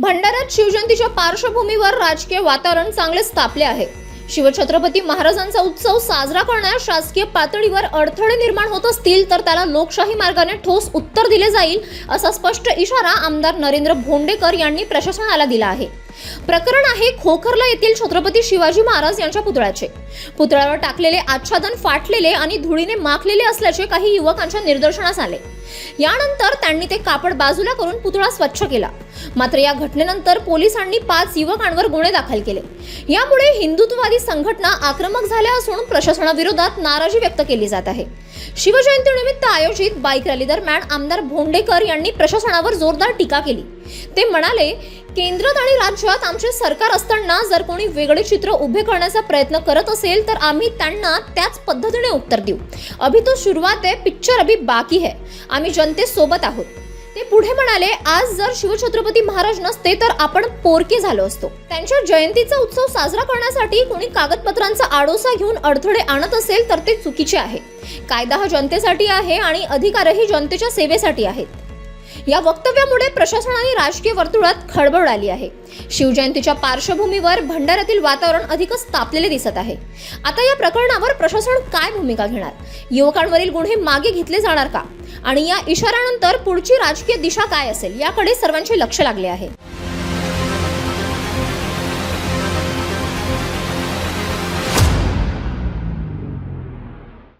भंडाऱ्यात शिवजयंतीच्या पार्श्वभूमीवर राजकीय वातावरण चांगलेच तापले आहे। शिवछत्रपती महाराजांचा उत्सव साजरा करण्यास शासकीय पातळीवर अडथळे निर्माण होत असतील तर त्याला लोकशाही मार्गाने ठोस उत्तर दिले जाईल, असा स्पष्ट इशारा आमदार नरेंद्र भोंडेकर यांनी प्रशासनाला दिला आहे। प्रकरण आहे खोखरला येथील छत्रपती शिवाजी महाराज यांच्या पुतळ्याचे। पुतळ्यावर टाकलेले आच्छादन फाटलेले आणि धुळीने माखलेले असल्याचे काही युवकांच्या निदर्शनास आले। यानंतर त्यांनी ते कापड बाजूला करून पुतळा स्वच्छ केला। मात्र या घटनेनंतर पोलिसांनी 5 युवकांवर गुन्हे दाखल केले। यामुळे हिंदुत्ववादी संघटना आक्रमक झाल्या असून प्रशासनाविरोधात नाराजी व्यक्त केली जात आहे। शिवजयंतीनिमित्त आयोजित बाईक रॅली दरम्यान आमदार भोंडेकर यांनी प्रशासनावर जोरदार टीका केली। ते म्हणाले, केंद्रात आणि राज्यात आमचे सरकार असताना जर कोणी वेगळे चित्र उभे करण्याचा प्रयत्न करत असेल तर आम्ही त्यांना त्याच पद्धतीने उत्तर देऊ। अभी तो शुरुआत है, पिक्चर अभी बाकी है। आम्ही जनतेसोबत आहोत। ते पुढे म्हणाले, आज जर शिवछत्रपती महाराज नसते तर आपण पोरके झालो असतो। त्यांच्या जयंतीचा उत्सव साजरा करण्यासाठी कोणी कागदपत्रांचा आडोसा घेऊन अडथळे आणत असेल तर ते चुकीचे आहे। कायदा हा जनतेसाठी आहे आणि अधिकारही जनतेच्या सेवेसाठी आहेत। या वक्तव्यामुळे प्रशासन आणि राजकीय वर्तुळात खळबळ आली आहे। शिवजयंतीच्या पार्श्वभूमीवर भंडाऱ्यातील वातावरण अधिकच तापलेले दिसत आहे। आता या प्रकरणावर प्रशासन काय भूमिका घेणार? युवकांवरील गुन्हे मागे घेतले जाणार का? आणि या इशाऱ्यानंतर पुढची राजकीय दिशा काय असेल याकडे सर्वांचे लक्ष लागले आहे।